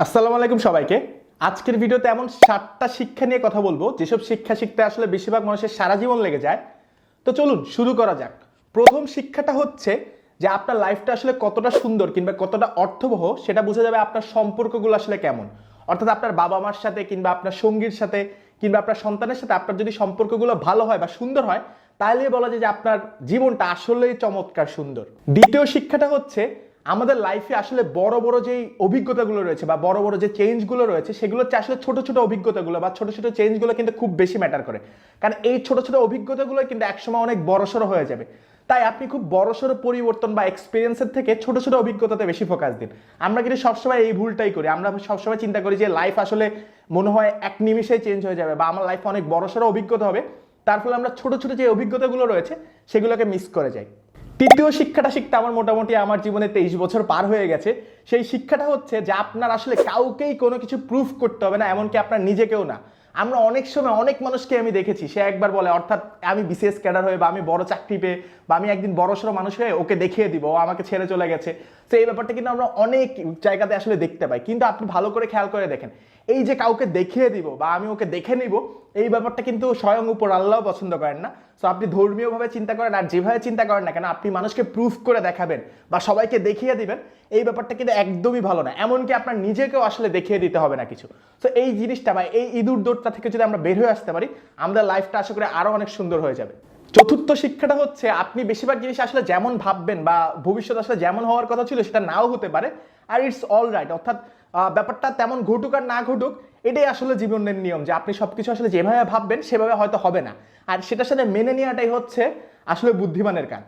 আসসালামু আলাইকুম সবাইকে। আজকের ভিডিওতে এমন 7টা শিক্ষা নিয়ে কথা বলবো যেসব শিক্ষা শিখতে আসলে বেশিরভাগ মানুষের সারা জীবন লেগে যায়। তো চলুন শুরু করা যাক। প্রথম শিক্ষাটা হচ্ছে যে আপনার লাইফটা আসলে কতটা সুন্দর কিংবা কতটা অর্থবহ সেটা বোঝা যাবে আপনার সম্পর্কগুলো আসলে কেমন। অর্থাৎ আপনার বাবা মার সাথে কিংবা আপনার সঙ্গীর সাথে কিংবা আপনার সন্তানের সাথে আপনার যদি সম্পর্কগুলো ভালো হয় বা সুন্দর হয়, তাহলে বলা যায় যে আপনার জীবনটা আসলেই চমৎকার সুন্দর। দ্বিতীয় শিক্ষাটা হচ্ছে আমাদের লাইফে আসলে বড় বড় যেই অভিজ্ঞতাগুলো রয়েছে বা বড় বড় যে চেঞ্জগুলো রয়েছে সেগুলো হচ্ছে আসলে ছোট ছোট অভিজ্ঞতাগুলো বা ছোট ছোট চেঞ্জগুলো কিন্তু খুব বেশি ম্যাটার করে। কারণ এই ছোট ছোট অভিজ্ঞতাগুলো কিন্তু একসময় অনেক বড়সড় হয়ে যাবে। তাই আপনি খুব বড়সড় পরিবর্তন বা এক্সপিরিয়েন্সের থেকে ছোট ছোট অভিজ্ঞতাতে বেশি ফোকাস দিন। আমরা কিন্তু সবসময় এই ভুলটাই করি, আমরা সবসময় চিন্তা করি যে লাইফ আসলে মনে হয় এক নিমিষেই চেঞ্জ হয়ে যাবে বা আমার লাইফে অনেক বড়সড় অভিজ্ঞতা হবে, তার ফলে আমরা ছোট ছোট যে অভিজ্ঞতাগুলো রয়েছে সেগুলোকে মিস করে যাই। তৃতীয় শিক্ষাটা শিখতে আমার মোটামুটি আমার জীবনে 23 বছর পার হয়ে গেছে। সেই শিক্ষাটা হচ্ছে যে আপনার আসলে কাউকেই কোনো কিছু প্রুফ করতে হবে না, এমনকি আপনার নিজেকেও না। আমরা অনেক সময় অনেক মানুষকে আমি দেখেছি, সে একবার বলে অর্থাৎ আমি বিসিএস ক্যাডার হয়ে বা আমি বড় চাকরি পেয়ে বা আমি একদিন বড়সড় মানুষ হয়ে ওকে দেখিয়ে দিব ও আমাকে ছেড়ে চলে গেছে। তো এই ব্যাপারটা কিন্তু আমরা অনেক জায়গাতে আসলে দেখতে পাই, কিন্তু আপনি ভালো করে খেয়াল করে দেখেন, এই যে কাউকে দেখিয়ে দিব বা আমি ওকে দেখে নিব, এই ব্যাপারটা কিন্তু স্বয়ং উপর আল্লাহ পছন্দ করেন না। সো আপনি ধর্মীয়ভাবে চিন্তা করেন আর যেভাবে চিন্তা করেন না কেন, আপনি মানুষকে প্রুফ করে দেখাবেন বা সবাইকে দেখিয়ে দিবেন, এই ব্যাপারটা কিন্তু একদমই ভালো না। এমনকি আপনার নিজেকেও আসলে দেখিয়ে দিতে হবে না কিছু। তো এই জিনিসটা বা এই ইঁদুর দৌড়টা থেকে যদি আমরা বের হয়ে আসতে পারি, আমাদের লাইফটা আশা করি আরো অনেক সুন্দর হয়ে যাবে। চতুর্থ শিক্ষাটা হচ্ছে আপনি বেশিরভাগ জিনিস আসলে যেমন ভাববেন বা ভবিষ্যৎ আসলে যেমন হওয়ার কথা ছিল সেটা নাও হতে পারে, আর ইটস অল রাইট। অর্থাৎ ব্যাপারটা তেমন ঘটুক আর না ঘটুক, এটাই আসলে জীবনের নিয়ম যে আপনি সবকিছু আসলে যেভাবে ভাববেন সেভাবে হয়তো হবে না, আর সেটার সাথে মেনে নেওয়াটাই হচ্ছে আসলে বুদ্ধিমানের কাজ।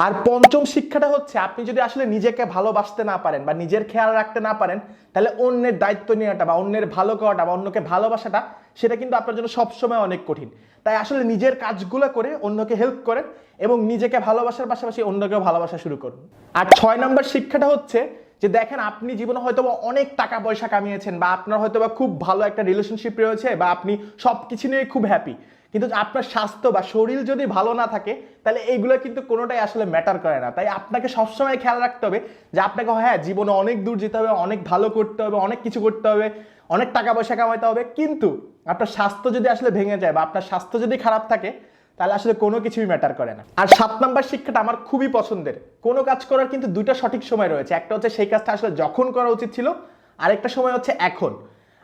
আর পঞ্চম শিক্ষাটা হচ্ছে আপনি যদি আসলে নিজেকে ভালোবাসতে না পারেন বা নিজের খেয়াল রাখতে না পারেন, তাহলে অন্যের দায়িত্ব নেওয়াটা বা অন্যের ভালো করাটা বা অন্যকে ভালোবাসাটা সেটা কিন্তু আপনার জন্য সবসময় অনেক কঠিন। তাই আসলে নিজের কাজগুলো করে অন্যকে হেল্প করেন এবং নিজেকে ভালোবাসার পাশাপাশি অন্যকেও ভালোবাসা শুরু করুন। আর 6 নম্বর শিক্ষাটা হচ্ছে যে দেখেন, আপনি জীবনে হয়তো অনেক টাকা পয়সা কামিয়েছেন বা আপনার হয়তো খুব ভালো একটা রিলেশনশিপ রয়েছে বা আপনি সবকিছু নিয়ে খুব হ্যাপি, কিন্তু আপনার স্বাস্থ্য বা শরীর যদি ভালো না থাকে, তাহলে এইগুলো কিন্তু কোনোটাই আসলে ম্যাটার করে না। তাই আপনাকে সবসময় খেয়াল রাখতে হবে যে আপনাকে হ্যাঁ জীবনে অনেক দূর যেতে হবে, অনেক ভালো করতে হবে, অনেক কিছু করতে হবে, অনেক টাকা পয়সা কামাইতে হবে, কিন্তু আপনার স্বাস্থ্য যদি আসলে ভেঙে যায় বা আপনার স্বাস্থ্য যদি খারাপ থাকে, তাহলে আসলে কোনো কিছুই ম্যাটার করে না। আর 7 নম্বর শিক্ষাটা আমার খুবই পছন্দের। কোনো কাজ করার কিন্তু দুইটা সঠিক সময় রয়েছে, একটা হচ্ছে সেই কাজটা আসলে যখন করা উচিত ছিল, আরেকটা সময় হচ্ছে এখন।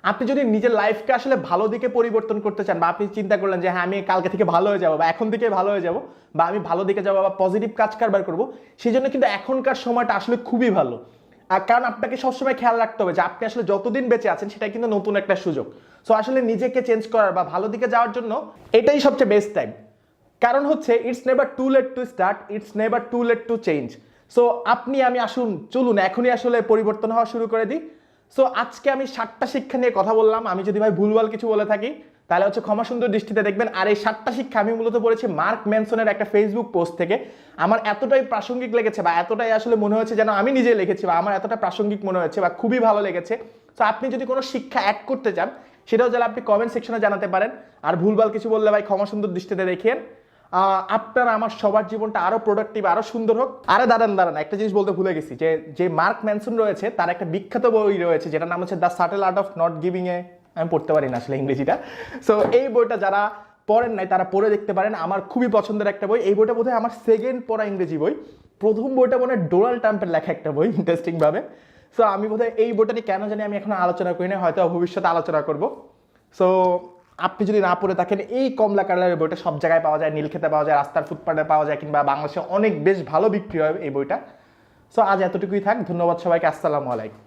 আপনি যদি নিজের লাইফকে আসলে ভালো দিকে পরিবর্তন করতে চান বা আপনি চিন্তা করলেন যে হ্যাঁ আমি কালকে থেকে ভালো হয়ে যাবো বা এখন থেকে ভালো হয়ে যাবো বা আমি ভালো দিকে যাবো বা পজিটিভ কাজ কারবার করবো, সেই জন্য কিন্তু এখনকার সময়টা আসলে খুবই ভালো। আর কারণ আপনাকে সবসময় খেয়াল রাখতে হবে যে আপনি আসলে যতদিন বেঁচে আছেন সেটা কিন্তু নতুন একটা সুযোগ। সো আসলে নিজেকে চেঞ্জ করার বা ভালো দিকে যাওয়ার জন্য এটাই সবচেয়ে বেস্ট টাইম। কারণ হচ্ছে it's never too late to start, it's never too late to change. So আপনি আমি আসুন, চলুন এখনই আসলে পরিবর্তন হওয়া শুরু করে দিই। সো আজকে আমি 7টা শিক্ষা নিয়ে কথা বললাম। আমি যদি ভাই ভুলভাল কিছু বলে থাকি তাহলে হচ্ছে ক্ষমা সুন্দর দৃষ্টিতে দেখবেন। আর এই 7টা শিক্ষা আমি মূলত পড়েছি মার্ক ম্যানসনের একটা ফেসবুক পোস্ট থেকে। আমার এতটাই প্রাসঙ্গিক লেগেছে বা এতটাই আসলে মনে হয়েছে যেন আমি নিজে লিখেছি বা আমার এতটা প্রাসঙ্গিক মনে হয়েছে বা খুবই ভালো লেগেছে। তো আপনি যদি কোনো শিক্ষা অ্যাড করতে চান সেটাও যেন আপনি কমেন্ট সেকশনে জানাতে পারেন। আর ভুলভাল কিছু বললে ভাই ক্ষমা সুন্দর দৃষ্টিতে দেখেন। আপনার আমার সবার জীবনটা আরো প্রোডাক্টিভ আরো সুন্দর হোক। আরে দাঁড়ান দাঁড়ান, একটা জিনিস বলতে ভুলে গেছি, যে যে মার্ক ম্যানসন রয়েছে তার একটা বিখ্যাত বই রয়েছে যেটার নাম হচ্ছে the subtle art of not giving a. আমি পড়তে পারি না আসলে ইংরেজিটা। সো এই বইটা যারা পড়েন নাই তারা পড়ে দেখতে পারেন, আমার খুবই পছন্দের একটা বই। এই বইটা বোধহয় আমার সেকেন্ড পড়া ইংরেজি বই। প্রথম বইটা মনে হয় ডোনাল্ড ট্রাম্পের লেখা একটা বই, ইন্টারেস্টিং ভাবে। সো আমি বোধহয় এই বইটা নিয়ে কেন জানি আমি এখন আলোচনা করি না, হয়তো ভবিষ্যতে আলোচনা করব। সো আপনি যদি না পড়ে থাকেন, এই কমলা কালারের বইটা সব জায়গায় পাওয়া যায়, নীলক্ষেতে পাওয়া যায়, রাস্তার ফুটপাতে পাওয়া যায়, কিংবা বাংলাদেশে অনেক বেশ ভালো বিক্রি হয় এই বইটা। সো আজ এতটুকুই থাক, ধন্যবাদ সবাইকে, আসসালামু আলাইকুম।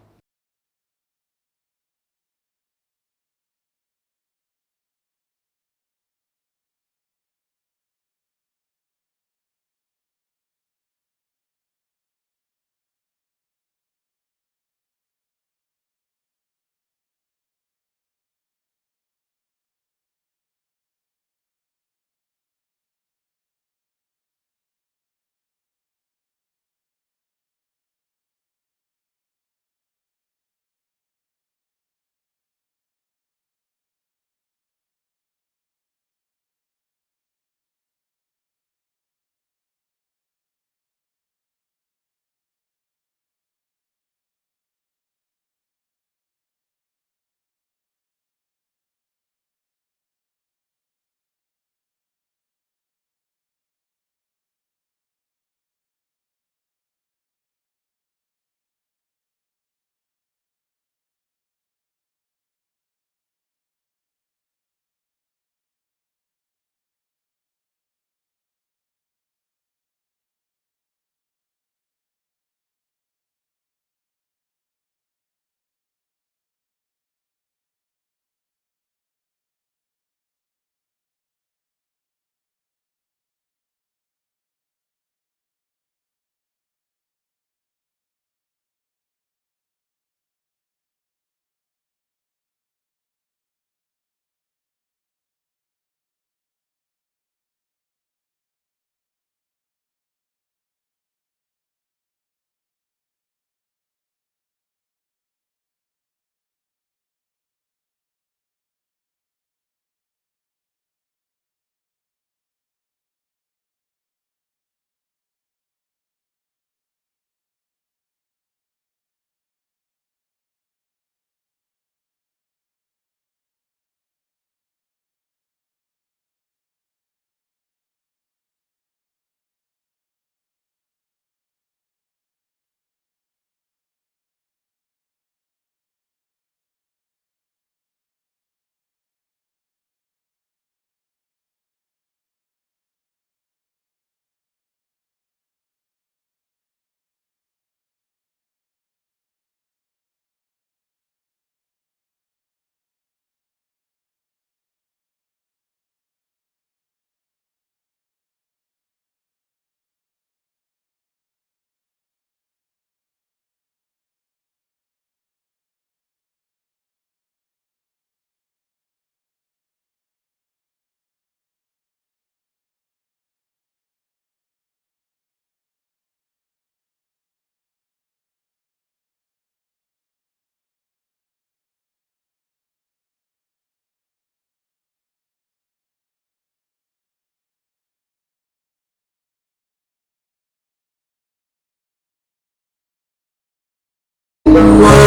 Bye.